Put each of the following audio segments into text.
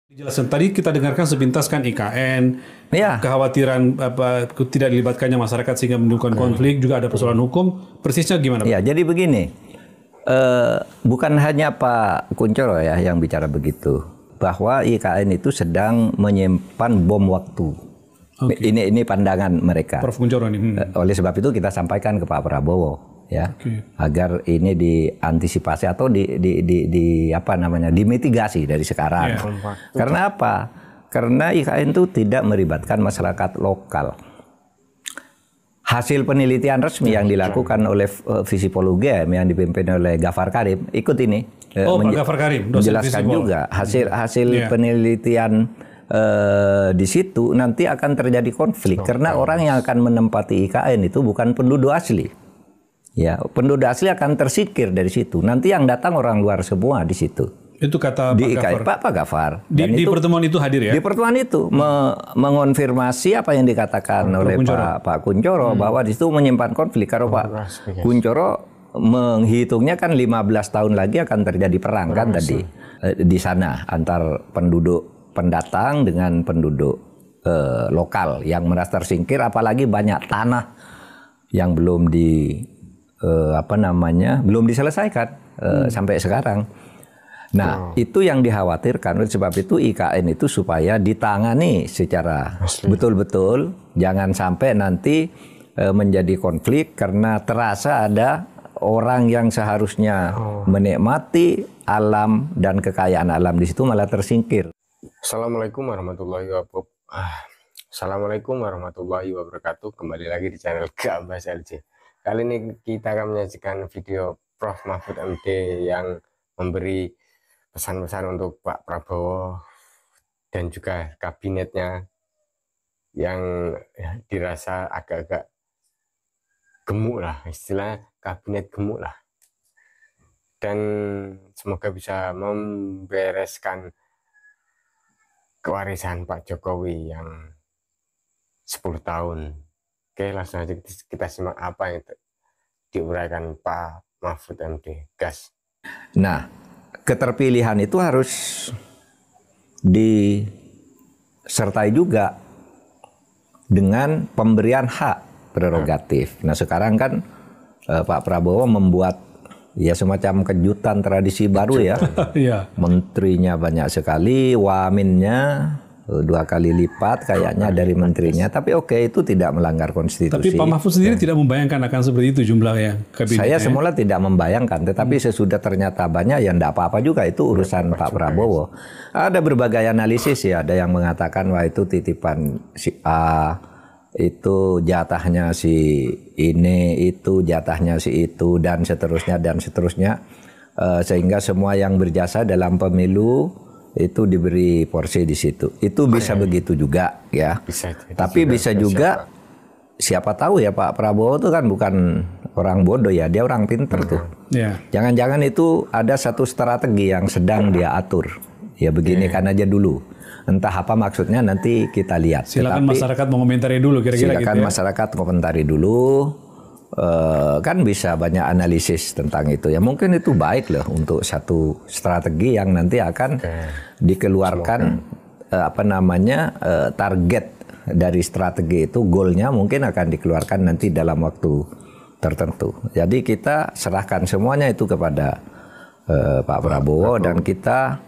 Jelasan tadi kita dengarkan sepintas kan IKN, Ya, kekhawatiran tidak dilibatkannya masyarakat sehingga menimbulkan konflik, juga ada persoalan hukum. Persisnya gimana, Pak? ya. Jadi begini, bukan hanya Pak Kuncoro ya yang bicara begitu, bahwa IKN itu sedang menyimpan bom waktu. Oke. Ini pandangan mereka. Prof. Kuncoro nih. Oleh sebab itu kita sampaikan ke Pak Prabowo ya, agar ini diantisipasi atau dimitigasi dari sekarang. Karena apa? Karena IKN itu tidak melibatkan masyarakat lokal. Hasil penelitian resmi yang dilakukan oleh Visipol UGM yang dipimpin oleh Gafar Karim, ikut ini Pak Gafar Karim, dosen menjelaskan Visipol. juga hasil penelitian di situ nanti akan terjadi konflik karena orang yang akan menempati IKN itu bukan penduduk asli. Ya, penduduk asli akan tersingkir dari situ. Nanti yang datang orang luar semua di situ. Itu kata Di Pak IKN Gafar. Pak Gafar. Di pertemuan itu hadir ya? Di pertemuan itu mengonfirmasi apa yang dikatakan oleh Pak Kuncoro bahwa di situ menyimpan konflik. Kalau Pak Kuncoro menghitungnya kan 15 tahun lagi akan terjadi perang kan tadi di sana antar penduduk pendatang dengan penduduk lokal yang merasa tersingkir, apalagi banyak tanah yang belum belum diselesaikan sampai sekarang. Nah, itu yang dikhawatirkan. Oleh sebab itu IKN itu supaya ditangani secara betul-betul, jangan sampai nanti menjadi konflik karena terasa ada orang yang seharusnya menikmati alam dan kekayaan alam di situ malah tersingkir. Assalamualaikum warahmatullahi wabarakatuh. Kembali lagi di channel Gambas LJ. Kali ini kita akan menyajikan video Prof. Mahfud MD yang memberi pesan-pesan untuk Pak Prabowo dan juga kabinetnya yang dirasa agak-agak gemuk lah, istilah kabinet gemuk lah, dan semoga bisa membereskan kewarisan Pak Jokowi yang 10 tahun. Oke, langsung aja kita simak apa yang diuraikan Pak Mahfud MD. Gas. Nah, keterpilihan itu harus disertai juga dengan pemberian hak prerogatif. Nah, sekarang kan Pak Prabowo membuat ya semacam kejutan tradisi baru ya. Iya. Menterinya banyak sekali, waminnya 2 kali lipat kayaknya dari menterinya. Tapi oke, itu tidak melanggar konstitusi. Tapi Pak Mahfud sendiri tidak membayangkan akan seperti itu jumlahnya kabinetnya. Saya semula tidak membayangkan, tetapi sesudah ternyata banyak, ya enggak apa-apa juga, itu urusan Pak Prabowo. Ada berbagai analisis ya, ada yang mengatakan wah itu titipan si A, itu jatahnya si ini, itu jatahnya si itu, dan seterusnya dan seterusnya, sehingga semua yang berjasa dalam pemilu itu diberi porsi di situ. Itu bisa begitu juga ya. Tapi bisa juga siapa tahu ya, Pak Prabowo itu kan bukan orang bodoh ya, dia orang pinter tuh. Jangan-jangan itu ada satu strategi yang sedang dia atur. Ya begini kan aja dulu. Entah apa maksudnya nanti kita lihat. Silakan masyarakat mengomentari dulu kira-kira gitu ya. Silakan masyarakat komentari dulu. Kan bisa banyak analisis tentang itu ya, mungkin itu baik loh untuk satu strategi yang nanti akan dikeluarkan target dari strategi itu, goalnya mungkin akan dikeluarkan nanti dalam waktu tertentu. Jadi kita serahkan semuanya itu kepada Pak Prabowo, dan kita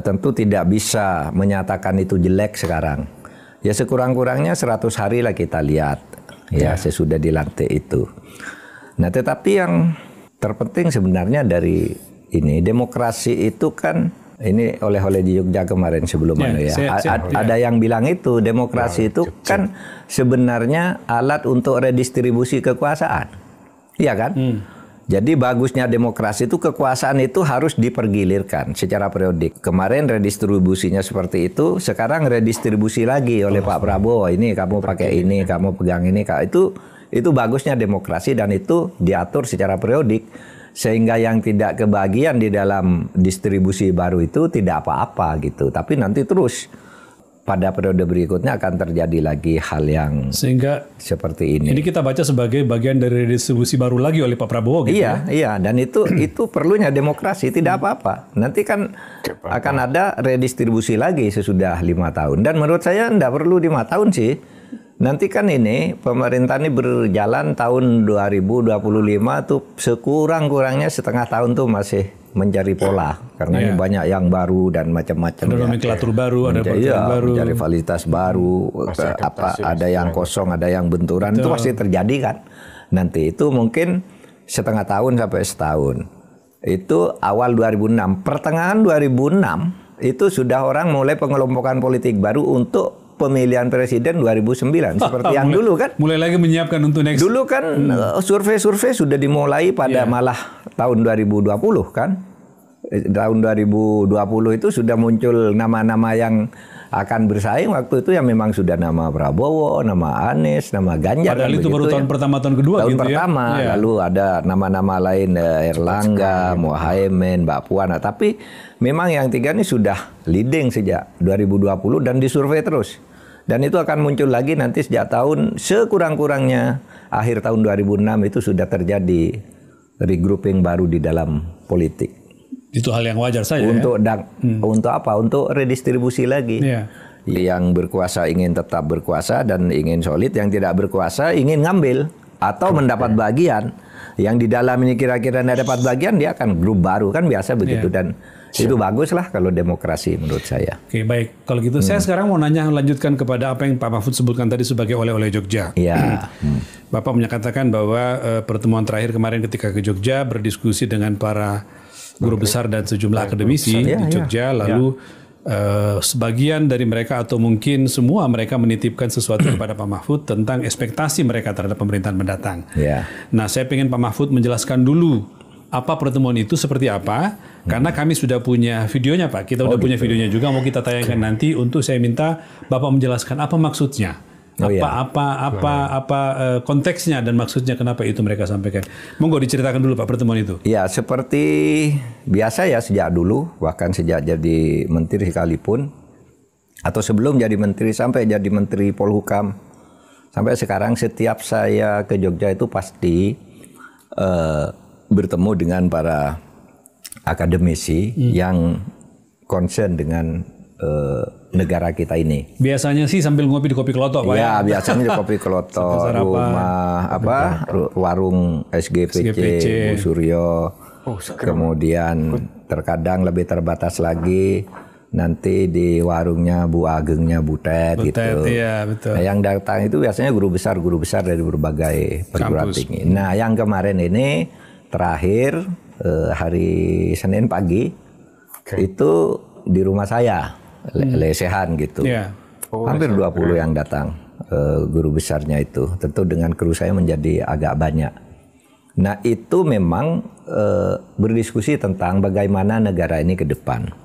tentu tidak bisa menyatakan itu jelek sekarang. Ya sekurang-kurangnya 100 hari lah kita lihat. Ya, sesudah dilantik itu. Nah, tetapi yang terpenting sebenarnya dari ini, demokrasi itu kan, ini oleh di Jogja kemarin sebelum ada yang bilang itu, demokrasi itu kan sebenarnya alat untuk redistribusi kekuasaan. Iya kan? Jadi bagusnya demokrasi itu, kekuasaan itu harus dipergilirkan secara periodik. Kemarin redistribusinya seperti itu, sekarang redistribusi lagi oleh Pak Prabowo. Ini kamu pakai ini, kamu pegang ini. Itu bagusnya demokrasi, dan itu diatur secara periodik. Sehingga yang tidak kebagian di dalam distribusi baru itu tidak apa-apa gitu. Tapi nanti terus pada periode berikutnya akan terjadi lagi hal yang sehingga seperti ini. Ini kita baca sebagai bagian dari redistribusi baru lagi oleh Pak Prabowo gitu. Iya, dan itu perlunya demokrasi, tidak apa-apa. Nanti kan akan ada redistribusi lagi sesudah 5 tahun. Dan menurut saya enggak perlu 5 tahun sih. Nanti kan ini pemerintah ini berjalan tahun 2025 tuh sekurang-kurangnya setengah tahun tuh masih mencari pola karena ini banyak yang baru dan macam-macam. Ada nomenklatur baru, ada peraturan baru, mencari fasilitas baru, ada yang kosong, ada yang benturan. Itu pasti terjadi kan. Nanti itu mungkin setengah tahun sampai setahun. Itu awal 2006, pertengahan 2006 itu sudah orang mulai pengelompokan politik baru untuk pemilihan presiden 2009 seperti yang dulu kan. Mulai lagi menyiapkan untuk next. Dulu kan survei-survei sudah dimulai pada malah tahun 2020 kan. Tahun 2020 itu sudah muncul nama-nama yang akan bersaing waktu itu yang memang sudah nama Prabowo, nama Anies, nama Ganjar. Padahal itu baru tahun pertama, tahun kedua tahun gitu pertama, ya. Lalu ada nama-nama lain Erlangga, Muhaimin, Mbak Puan. Tapi memang yang tiga ini sudah leading sejak 2020 dan disurvei terus. Dan itu akan muncul lagi nanti sejak tahun sekurang-kurangnya akhir tahun 2006 itu sudah terjadi regrouping baru di dalam politik. Itu hal yang wajar saja. Untuk untuk apa? Untuk redistribusi lagi. Ya. Yang berkuasa ingin tetap berkuasa dan ingin solid, yang tidak berkuasa ingin ngambil atau mendapat bagian. Yang di dalam ini kira-kira tidak dapat bagian, dia akan grup baru kan biasa begitu dan itu bagus lah kalau demokrasi menurut saya. Oke, baik. Kalau gitu saya sekarang mau lanjutkan kepada apa yang Pak Mahfud sebutkan tadi sebagai oleh-oleh Jogja. Iya. Bapak menyatakan bahwa pertemuan terakhir kemarin ketika ke Jogja berdiskusi dengan para guru besar dan sejumlah akademisi di Jogja, lalu sebagian dari mereka atau mungkin semua mereka menitipkan sesuatu kepada Pak Mahfud tentang ekspektasi mereka terhadap pemerintahan mendatang. Yeah. Nah, saya ingin Pak Mahfud menjelaskan dulu apa pertemuan itu seperti apa, karena kami sudah punya videonya Pak. Kita udah punya videonya juga, mau kita tayangkan nanti untuk saya minta Bapak menjelaskan apa maksudnya. Apa konteksnya dan maksudnya kenapa itu mereka sampaikan. Monggo diceritakan dulu Pak pertemuan itu. Ya, seperti biasa ya sejak dulu, bahkan sejak jadi menteri sekalipun atau sebelum jadi menteri sampai jadi menteri Polhukam sampai sekarang setiap saya ke Jogja itu pasti bertemu dengan para akademisi yang concern dengan negara kita ini. Biasanya sih sambil ngopi di Kopi Kelotok Pak ya? Biasanya di Kopi Kelotok, rumah warung SGPC, Bu Suryo. Kemudian terkadang lebih terbatas lagi nanti di warungnya Bu Agengnya Butet gitu. Iya, betul. Nah, yang datang itu biasanya guru besar dari berbagai perguruan tinggi. Nah, yang kemarin ini terakhir hari Senin pagi itu di rumah saya. Lesehan gitu. Hampir 20 yang datang guru besarnya itu. Tentu dengan kru saya menjadi agak banyak. Nah, itu memang berdiskusi tentang bagaimana negara ini ke depan.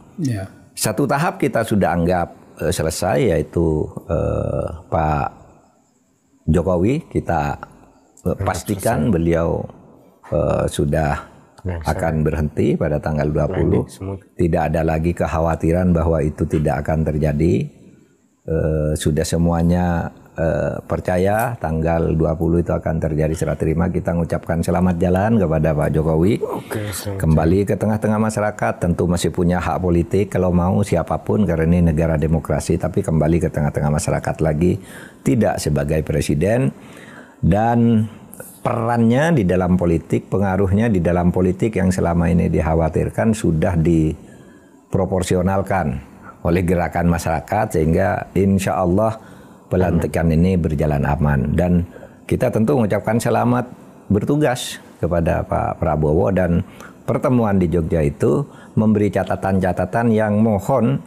Satu tahap kita sudah anggap selesai, yaitu Pak Jokowi kita pastikan beliau sudah akan berhenti pada tanggal 20. Tidak ada lagi kekhawatiran bahwa itu tidak akan terjadi. Sudah semuanya percaya tanggal 20 itu akan terjadi serah terima. Kita mengucapkan selamat jalan kepada Pak Jokowi. Kembali ke tengah-tengah masyarakat, tentu masih punya hak politik kalau mau siapapun karena ini negara demokrasi, tapi kembali ke tengah-tengah masyarakat lagi, tidak sebagai presiden. Dan perannya di dalam politik, pengaruhnya di dalam politik yang selama ini dikhawatirkan sudah diproporsionalkan oleh gerakan masyarakat sehingga insya Allah pelantikan ini berjalan aman. Dan kita tentu mengucapkan selamat bertugas kepada Pak Prabowo, dan pertemuan di Jogja itu memberi catatan-catatan yang mohon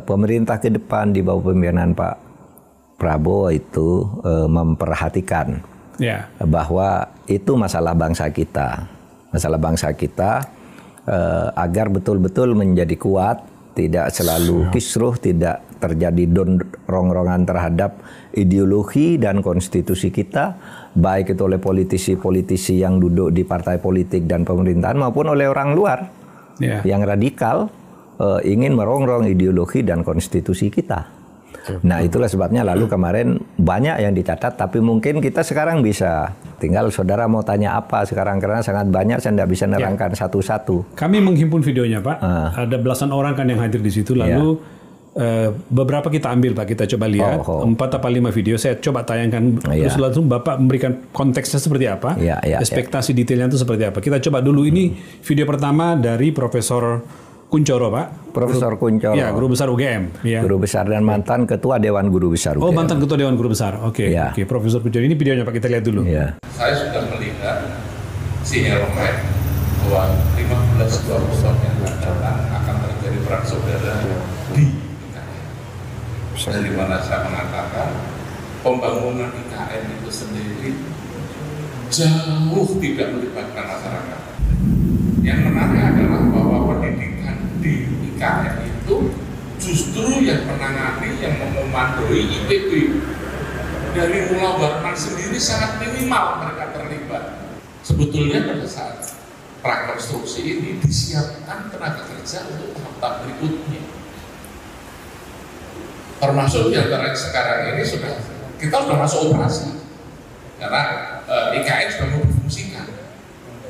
pemerintah ke depan di bawah pimpinan Pak Prabowo itu memperhatikan. Bahwa itu masalah bangsa kita, agar betul-betul menjadi kuat, tidak selalu kisruh, tidak terjadi rongrongan terhadap ideologi dan konstitusi kita, baik itu oleh politisi-politisi yang duduk di partai politik dan pemerintahan maupun oleh orang luar yang radikal ingin merongrong ideologi dan konstitusi kita. Nah itulah sebabnya lalu kemarin banyak yang dicatat, tapi mungkin kita sekarang bisa tinggal saudara mau tanya apa sekarang karena sangat banyak saya tidak bisa nerangkan satu-satu. Kami menghimpun videonya Pak, ada belasan orang kan yang hadir di situ lalu beberapa kita ambil Pak, kita coba lihat 4 atau 5 video saya coba tayangkan terus langsung Bapak memberikan konteksnya seperti apa, ekspektasi detailnya itu seperti apa. Kita coba dulu ini video pertama dari Profesor Kuncoro Pak. Profesor Kuncoro. Ya, Guru Besar UGM. Ya. Guru Besar dan mantan Ketua Dewan Guru Besar UGM. Oh, mantan Ketua Dewan Guru Besar. Oke, oke. Profesor Kuncoro. Ini videonya Pak, kita lihat dulu. Ya. Saya sudah melihat sinyalemen bahwa 15-20 tahun yang akan datang akan terjadi perang saudara di IKN. Dari mana saya mengatakan pembangunan IKN itu sendiri jauh tidak melibatkan masyarakat. Yang menarik adalah bahwa pendidikan di IKN itu justru yang menangani, yang memandoi IPB. Dari Mullah Warman sendiri sangat minimal mereka terlibat. Sebetulnya pada saat prakonstruksi ini disiapkan tenaga kerja untuk tahap berikutnya. Termasuk di antara sekarang ini kita sudah masuk operasi karena IKN sudah mau berfungsikan.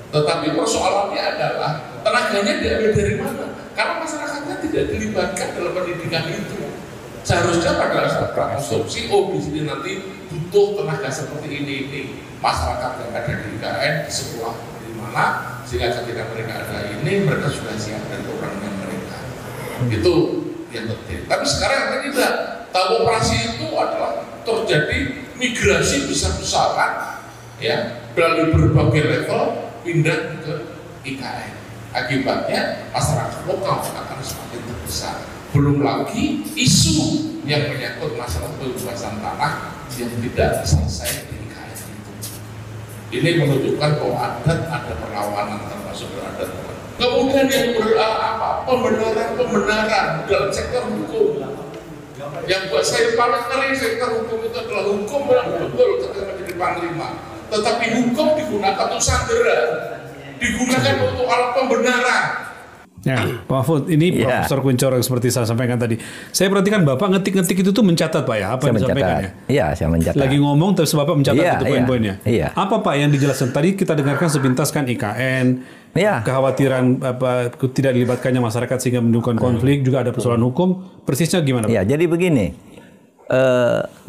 Tetapi persoalannya adalah tenaganya diambil dari mana? Karena masyarakatnya tidak dilibatkan dalam pendidikan itu. Seharusnya pada saat prakonstruksi, di sini nanti butuh tenaga seperti ini. Masyarakat yang ada di IKN di sekolah di mana sehingga ketika mereka ada ini mereka sudah siap dan orangnya mereka. Itu yang penting. Tapi sekarang tidak. Tahu operasi itu adalah terjadi migrasi besar-besaran ya melalui berbagai level pindah ke IKN. Akibatnya masyarakat lokal akan semakin terbesar. Belum lagi isu yang menyangkut masalah pembebasan tanah yang tidak selesai di IKN itu. Ini menunjukkan bahwa ada perlawanan termasuk adat. Kemudian yang pembenaran dalam sektor hukum. Yang buat saya paling ngeri sektor hukum itu adalah hukum yang betul ketika menjadi panglima. Tetapi hukum digunakan untuk sandera, digunakan untuk alat pembenaran. Ya, Pak Mahfud, ini Profesor Kuncoro seperti saya sampaikan tadi. Saya perhatikan Bapak ngetik-ngetik itu tuh mencatat Pak ya, apa yang disampaikan ya? Iya, saya mencatat. Lagi ngomong terus Bapak mencatat itu poin-poinnya. Iya. Apa Pak yang dijelaskan tadi kita dengarkan sepintas kan IKN, kekhawatiran tidak dilibatkannya masyarakat sehingga menimbulkan konflik, juga ada persoalan hukum. Persisnya gimana Pak? Iya, jadi begini.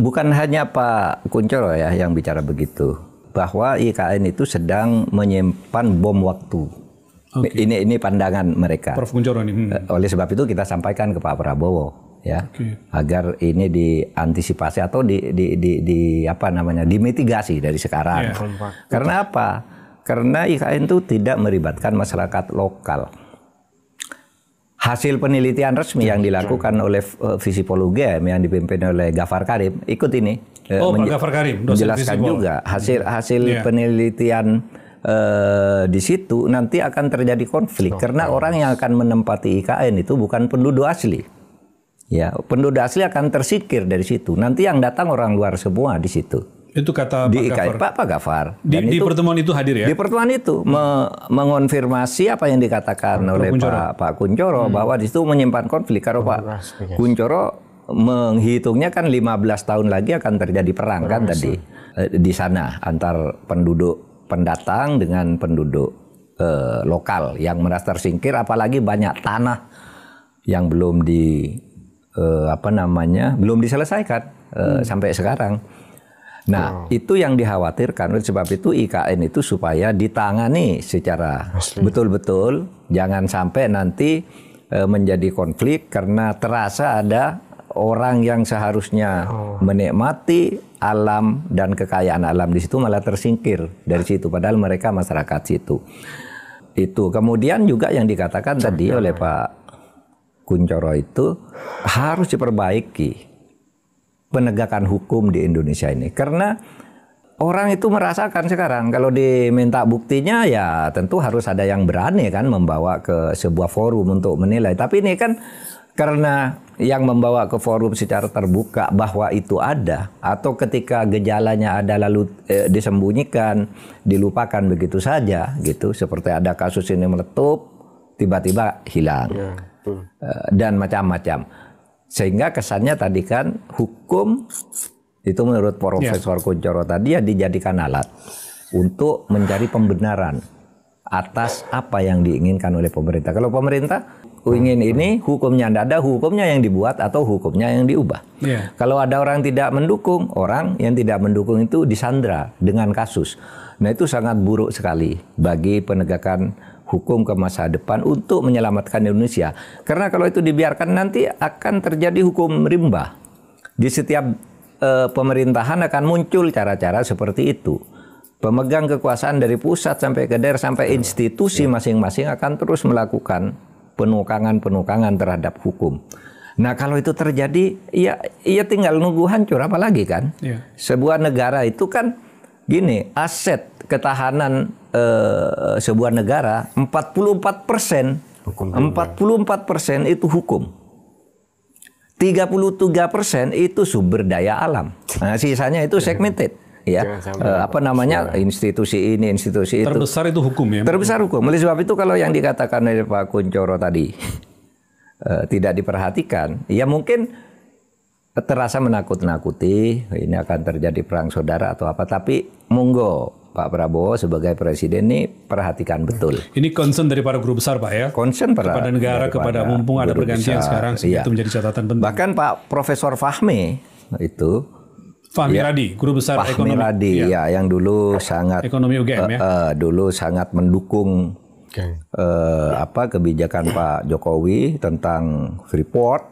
Bukan hanya Pak Kuncoro ya yang bicara begitu, bahwa IKN itu sedang menyimpan bom waktu. Okay. Ini pandangan mereka. Prof. Kuncoro ini. Oleh sebab itu kita sampaikan ke Pak Prabowo ya, agar ini diantisipasi atau dimitigasi dari sekarang. Karena apa? Karena IKN itu tidak melibatkan masyarakat lokal. Hasil penelitian resmi yang dilakukan oleh Visipol UGM yang dipimpin oleh Gafar Karim, ikut ini. Pak Gafar Karim, menjelaskan juga hasil penelitian di situ nanti akan terjadi konflik karena orang yang akan menempati IKN itu bukan penduduk asli. Ya, penduduk asli akan tersingkir dari situ. Nanti yang datang orang luar semua di situ. Itu kata di Pak Gafar. Pak Gafar. Di pertemuan itu hadir ya? Di pertemuan itu mengonfirmasi apa yang dikatakan oleh Pak Kuncoro bahwa di situ menyimpan konflik. Kalau Pak Kuncoro menghitungnya kan 15 tahun lagi akan terjadi perang kan tadi di sana antar penduduk pendatang dengan penduduk lokal yang merasa tersingkir, apalagi banyak tanah yang belum belum diselesaikan sampai sekarang. Nah, itu yang dikhawatirkan. Oleh sebab itu IKN itu supaya ditangani secara betul-betul, jangan sampai nanti menjadi konflik karena terasa ada orang yang seharusnya menikmati alam dan kekayaan alam di situ malah tersingkir dari situ, padahal mereka masyarakat situ. Itu kemudian juga yang dikatakan tadi oleh Pak Kuncoro itu harus diperbaiki penegakan hukum di Indonesia ini, karena orang itu merasakan sekarang kalau diminta buktinya ya tentu harus ada yang berani kan membawa ke sebuah forum untuk menilai. Tapi ini kan karena yang membawa ke forum secara terbuka bahwa itu ada, atau ketika gejalanya ada lalu disembunyikan, dilupakan begitu saja gitu, seperti ada kasus ini meletup tiba-tiba hilang dan macam-macam. Sehingga kesannya tadi kan hukum itu menurut Profesor Kunchoro tadi ya dijadikan alat untuk mencari pembenaran atas apa yang diinginkan oleh pemerintah. Kalau pemerintah ingin ini, hukumnya tidak ada, hukumnya yang dibuat atau hukumnya yang diubah. Kalau ada orang tidak mendukung, orang yang tidak mendukung itu disandra dengan kasus. Nah itu sangat buruk sekali bagi penegakan hukum ke masa depan untuk menyelamatkan Indonesia. Karena kalau itu dibiarkan nanti akan terjadi hukum rimba. Di setiap pemerintahan akan muncul cara-cara seperti itu. Pemegang kekuasaan dari pusat sampai ke daerah sampai institusi masing-masing akan terus melakukan penukangan terhadap hukum. Nah kalau itu terjadi, ya tinggal nunggu hancur, apalagi kan? Sebuah negara itu kan gini, aset ketahanan sebuah negara 44%, 44% itu hukum. 33% itu sumber daya alam. Nah, sisanya itu segmented. Ya, institusi ini, institusi itu. Terbesar itu hukum ya? Terbesar hukum. Oleh sebab itu kalau yang dikatakan oleh Pak Kunchoro tadi tidak diperhatikan, ya mungkin terasa menakut-nakuti, ini akan terjadi perang saudara atau apa. Tapi monggo Pak Prabowo sebagai presiden ini perhatikan betul. Ini concern dari para guru besar Pak ya? Concern kepada negara, kepada mumpung ada pergantian sekarang, itu menjadi catatan penting. Bahkan Pak Profesor Fahmi itu, Fahmi Radi, guru besar ekonomi. Fahmi Radi, yang dulu sangat ekonomi UGM dulu sangat mendukung kebijakan Pak Jokowi tentang Freeport,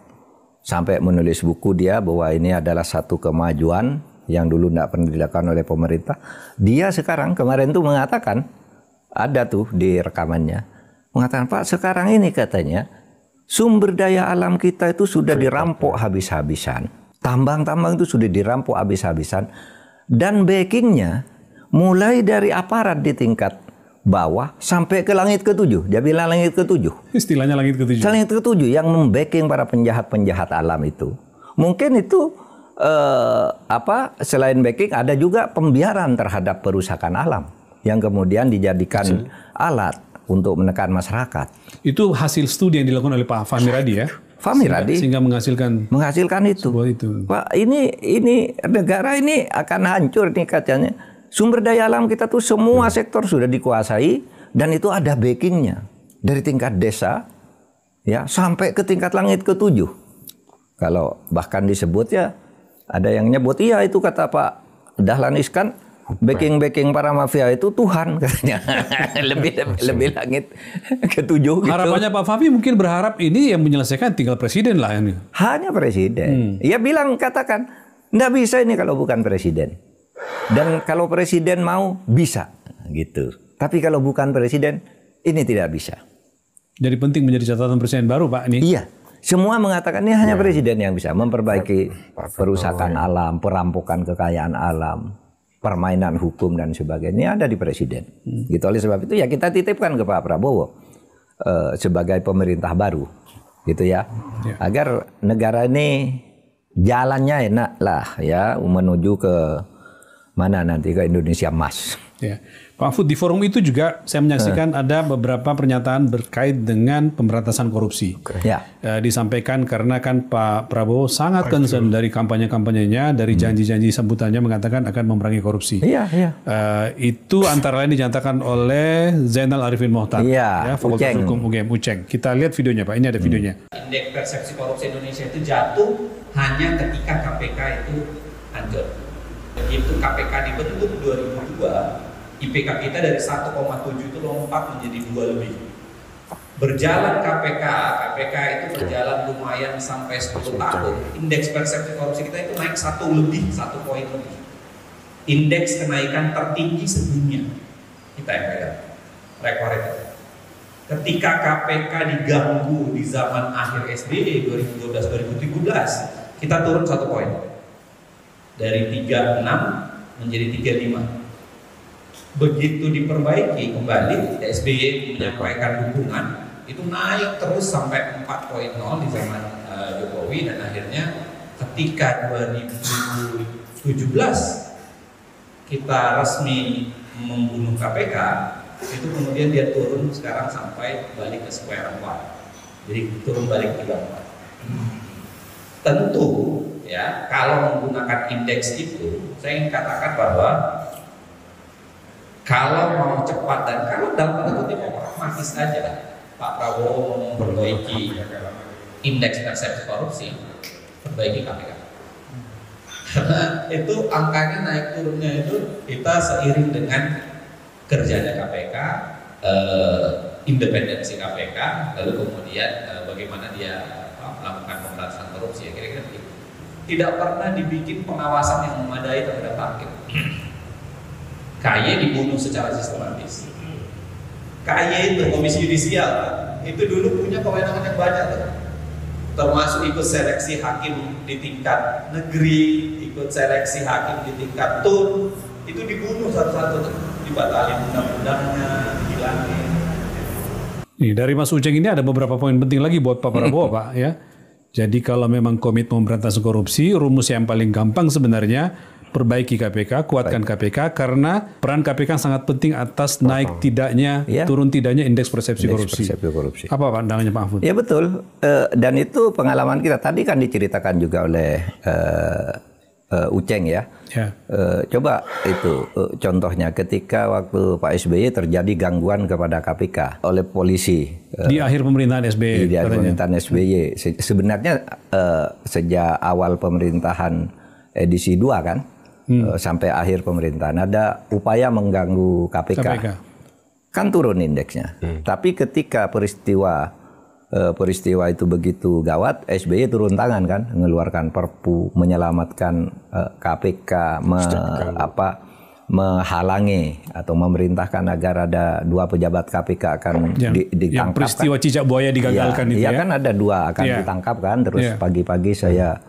sampai menulis buku dia bahwa ini adalah satu kemajuan yang dulu tidak pernah dilakukan oleh pemerintah. Dia sekarang kemarin tuh mengatakan, ada tuh di rekamannya, mengatakan Pak sekarang ini katanya sumber daya alam kita itu sudah dirampok habis-habisan. Tambang-tambang itu sudah dirampok habis-habisan. Dan backingnya mulai dari aparat di tingkat bawah sampai ke langit ke-7. Dia bilang langit ke-7. Istilahnya langit ke-7. Langit ke-7 yang membacking para penjahat-penjahat alam itu. Mungkin itu selain backing ada juga pembiaran terhadap perusakan alam yang kemudian dijadikan alat untuk menekan masyarakat. Itu hasil studi yang dilakukan oleh Pak Fahmi Radi ya? Fahmi Radi sehingga menghasilkan itu. Pak, ini negara ini akan hancur nih katanya. Sumber daya alam kita tuh semua sektor sudah dikuasai dan itu ada backingnya dari tingkat desa ya sampai ke tingkat langit ke-7. Kalau bahkan disebut ya ada yang nyebut iya itu kata Pak Dahlan Iskan, backing para mafia itu Tuhan katanya. lebih langit ke-7 gitu. Harapannya Pak Fahmi mungkin berharap ini yang menyelesaikan tinggal presiden lah ini. Hanya presiden. Ia bilang katakan nggak bisa ini kalau bukan presiden. Dan kalau presiden mau bisa gitu. Tapi kalau bukan presiden ini tidak bisa. Jadi penting menjadi catatan presiden baru Pak ini. Iya. Semua mengatakan ini hanya presiden yang bisa memperbaiki perusakan alam, perampokan kekayaan alam, permainan hukum dan sebagainya ada di presiden. Gitu. Oleh sebab itu ya kita titipkan ke Pak Prabowo sebagai pemerintah baru, gitu ya, agar negara ini jalannya enak lah ya menuju ke mana nanti ke Indonesia emas. Ya. Pak Mahfud, di forum itu juga saya menyaksikan ada beberapa pernyataan berkait dengan pemberantasan korupsi. Disampaikan karena kan Pak Prabowo sangat concern dari kampanye-kampanyenya, dari janji-janji sambutannya mengatakan akan memerangi korupsi. Itu antara lain dinyatakan oleh Zainal Arifin Mohtar, Fakultas Hukum UGM Uceng. Kita lihat videonya Pak, ini ada videonya. Indeks persepsi korupsi Indonesia itu jatuh hanya ketika KPK itu hancur. Begitu KPK dibentuk 2002, IPK kita dari 1,7 itu lompat menjadi 2 lebih. Berjalan KPK itu berjalan lumayan sampai 10 tahun. Indeks persepsi korupsi kita itu naik 1 poin lebih. Indeks kenaikan tertinggi sedunia kita yang pegang rekor itu. Ketika KPK diganggu di zaman akhir SBY 2012-2013, kita turun 1 poin. Dari 36 menjadi 35. Begitu diperbaiki kembali, SBY menyampaikan dukungan, itu naik terus sampai 4.0 di zaman Jokowi, dan akhirnya ketika 2017 kita resmi membunuh KPK, itu kemudian dia turun sekarang sampai balik ke square 4, jadi turun balik ke 34. tentu ya kalau menggunakan indeks itu, saya ingin katakan bahwa kalau mau cepat dan kalau dalam tanda kutip pragmatis saja, Pak Prabowo memperbaiki indeks persepsi korupsi, perbaiki KPK. Karena itu angkanya naik turunnya itu kita seiring dengan kerjanya KPK, independensi KPK, lalu kemudian bagaimana dia melakukan pemberantasan korupsi, ya kira-kira begitu. Tidak pernah dibikin pengawasan yang memadai terhadap hakim. KY dibunuh secara sistematis. KY itu Komisi Yudisial, itu dulu punya kewenangan yang banyak tuh. Termasuk ikut seleksi hakim di tingkat negeri, ikut seleksi hakim di tingkat tun, itu dibunuh satu-satu tuh, dibatalin undang-undangnya, dihilangin. Nih, dari Mas Uceng ini ada beberapa poin penting lagi buat Pak Prabowo, Pak ya. Jadi kalau memang komitmen pemberantasan korupsi, rumus yang paling gampang sebenarnya perbaiki KPK, kuatkan KPK, karena peran KPK sangat penting atas naik tidaknya, turun tidaknya indeks persepsi korupsi. Apa pandangannya Pak Mahfud? Ya betul, dan itu pengalaman kita tadi kan diceritakan juga oleh Uceng ya. Coba itu contohnya ketika waktu Pak SBY terjadi gangguan kepada KPK oleh polisi. Di akhir pemerintahan SBY. Di akhir pemerintahan SBY. Sebenarnya sejak awal pemerintahan edisi 2 kan, sampai akhir pemerintahan ada upaya mengganggu KPK. Kan turun indeksnya. Tapi ketika peristiwa itu begitu gawat, SBY turun tangan kan, mengeluarkan Perpu, menyelamatkan KPK, menghalangi atau memerintahkan agar ada 2 pejabat KPK akan ditangkap. Yang peristiwa cicak buaya digagalkan itu ya? Iya kan ada 2 akan ditangkap kan, terus pagi-pagi saya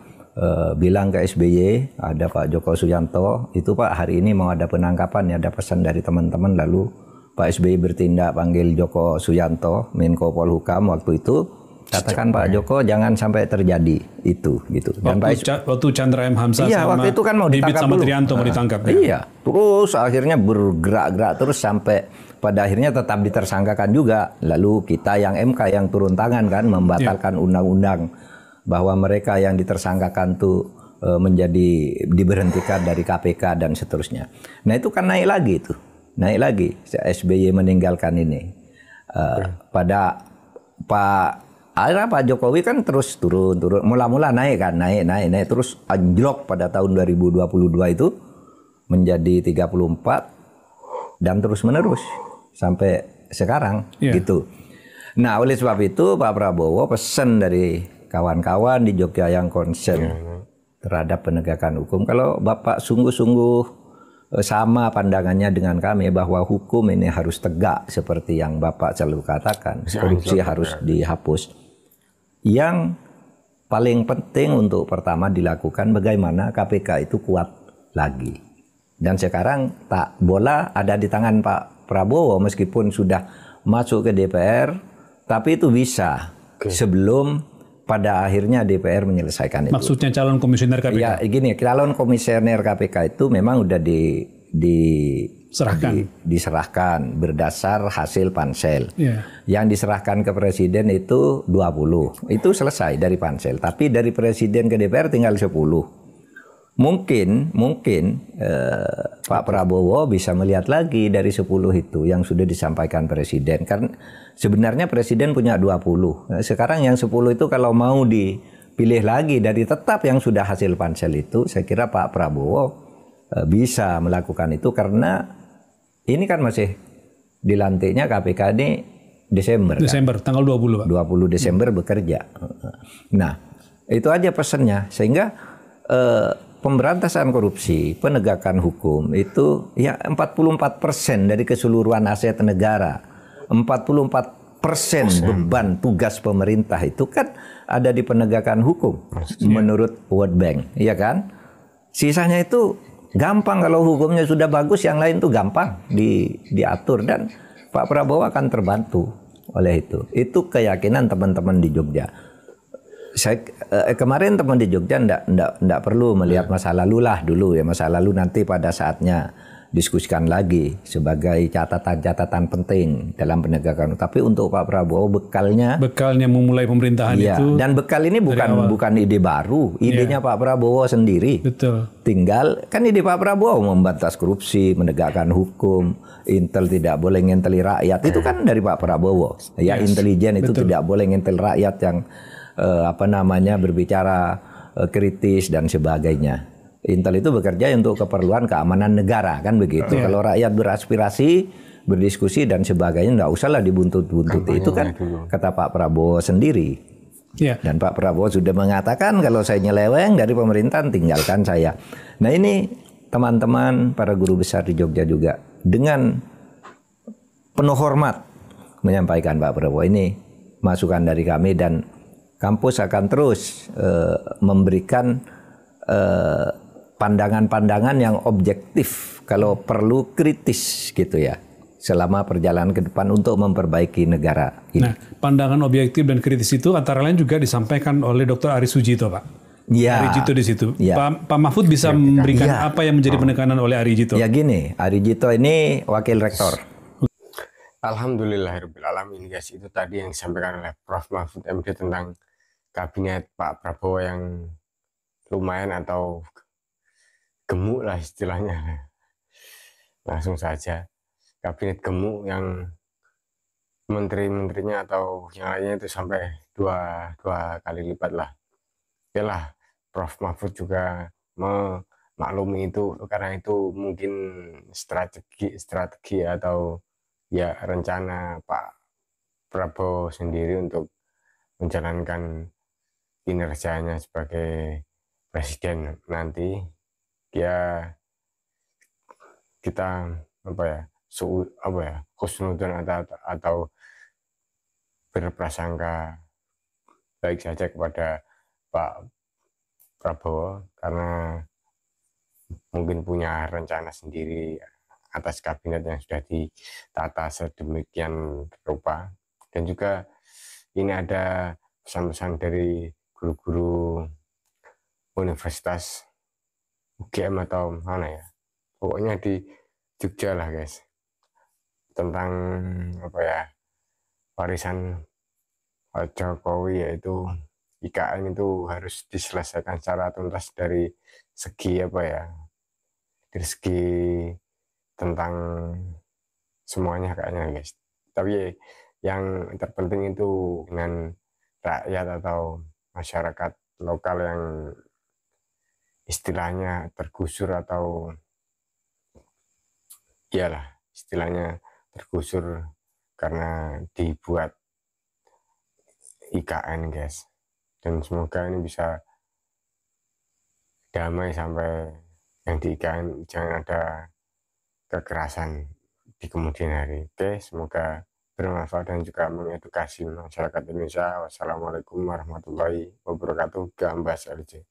bilang ke SBY, ada Pak Joko Suyanto, itu Pak hari ini mau ada penangkapan ya, ada pesan dari teman-teman. Lalu Pak SBY bertindak, panggil Joko Suyanto, Menko Polhukam waktu itu, katakan Pak Joko jangan sampai terjadi itu gitu. Dan waktu Chandra M. Hamzah waktu itu kan mau ditangkap sama Trianto mau ditangkap. Iya, terus akhirnya bergerak-gerak terus sampai pada akhirnya tetap ditersangkakan juga. Lalu kita yang MK yang turun tangan kan, membatalkan undang-undang bahwa mereka yang ditersangkakan tuh diberhentikan dari KPK dan seterusnya. Nah itu kan naik lagi SBY meninggalkan ini. Pada Pak Jokowi kan terus turun, mula-mula naik terus anjlok pada tahun 2022 itu menjadi 34 dan terus menerus sampai sekarang gitu. Nah oleh sebab itu Pak Prabowo pesan dari kawan-kawan di Jogja yang concern terhadap penegakan hukum, kalau Bapak sungguh-sungguh sama pandangannya dengan kami bahwa hukum ini harus tegak seperti yang Bapak selalu katakan, korupsi harus dihapus. Yang paling penting untuk pertama dilakukan bagaimana KPK itu kuat lagi. Dan sekarang bola ada di tangan Pak Prabowo, meskipun sudah masuk ke DPR, tapi itu bisa sebelum pada akhirnya DPR menyelesaikan itu. Maksudnya calon komisioner KPK? Ya gini, calon komisioner KPK itu memang udah diserahkan berdasar hasil pansel. Yang diserahkan ke presiden itu 20. Itu selesai dari pansel. Tapi dari presiden ke DPR tinggal 10. Mungkin Pak Prabowo bisa melihat lagi dari 10 itu yang sudah disampaikan presiden. Karena sebenarnya presiden punya 20. Sekarang yang 10 itu kalau mau dipilih lagi dari tetap yang sudah hasil pansel itu, saya kira Pak Prabowo bisa melakukan itu karena ini kan masih dilantiknya KPK ini Desember kan? Tanggal 20 Pak. 20 Desember bekerja. Nah itu aja pesannya, sehingga pemberantasan korupsi, penegakan hukum itu ya 44% dari keseluruhan aset negara, 44% beban tugas pemerintah itu kan ada di penegakan hukum menurut World Bank, ya kan? Sisanya itu gampang, kalau hukumnya sudah bagus, yang lain tuh gampang diatur dan Pak Prabowo akan terbantu oleh itu. Itu keyakinan teman-teman di Jogja. Saya kemarin teman di Jogja ndak perlu melihat masa lalu lah dulu ya, masa lalu nanti pada saatnya diskusikan lagi sebagai catatan-catatan penting dalam penegakan. Tapi untuk Pak Prabowo bekalnya memulai pemerintahan itu. Dan bekal ini bukan ide baru, idenya Pak Prabowo sendiri. Betul. Tinggal kan ide Pak Prabowo membatas korupsi, menegakkan hukum, intel tidak boleh ngenteli rakyat, itu kan dari Pak Prabowo. Ya, intelijen itu tidak boleh ngentel rakyat yang berbicara kritis dan sebagainya. Intel itu bekerja untuk keperluan keamanan negara, kan begitu. Kalau rakyat beraspirasi, berdiskusi dan sebagainya, nggak usahlah dibuntut-buntut. Itu kan kata Pak Prabowo sendiri. Dan Pak Prabowo sudah mengatakan kalau saya nyeleweng dari pemerintahan, tinggalkan saya. Nah ini teman-teman para guru besar di Jogja juga dengan penuh hormat menyampaikan Pak Prabowo, ini masukan dari kami dan kampus akan terus memberikan pandangan-pandangan yang objektif, kalau perlu kritis gitu ya, selama perjalanan ke depan untuk memperbaiki negara ini. Nah, pandangan objektif dan kritis itu antara lain juga disampaikan oleh Dr. Ari Sujito, Pak. Ari Jito di situ. Pak Mahfud bisa memberikan apa yang menjadi penekanan oleh Ari Jito? Ya gini, Ari Jito ini wakil rektor. Alhamdulillahirrahmanirrahim guys, itu tadi yang disampaikan oleh Prof. Mahfud MD tentang kabinet Pak Prabowo yang lumayan atau gemuk lah istilahnya. Langsung saja, kabinet gemuk yang menteri-menterinya atau yang lainnya itu sampai dua kali lipat lah. Oke lah, Prof. Mahfud juga memaklumi itu, karena itu mungkin strategi atau ya rencana Pak Prabowo sendiri untuk menjalankan kinerjanya sebagai presiden nanti. Ya kita husnudon atau berprasangka baik saja kepada Pak Prabowo, karena mungkin punya rencana sendiri atas kabinet yang sudah ditata sedemikian rupa. Dan juga ini ada pesan-pesan dari guru-guru universitas UGM atau mana ya, pokoknya di Jogja lah guys, tentang warisan Pak Jokowi, yaitu IKN itu harus diselesaikan secara tuntas dari segi dari segi tentang semuanya kayaknya guys. Tapi yang terpenting itu dengan rakyat atau masyarakat lokal yang istilahnya tergusur atau istilahnya tergusur karena dibuat IKN guys. Dan semoga ini bisa damai sampai yang di IKN jangan ada kekerasan di kemudian hari. Oke, semoga bermanfaat dan juga mengedukasi masyarakat Indonesia. Wassalamualaikum warahmatullahi wabarakatuh. Gambas LJ.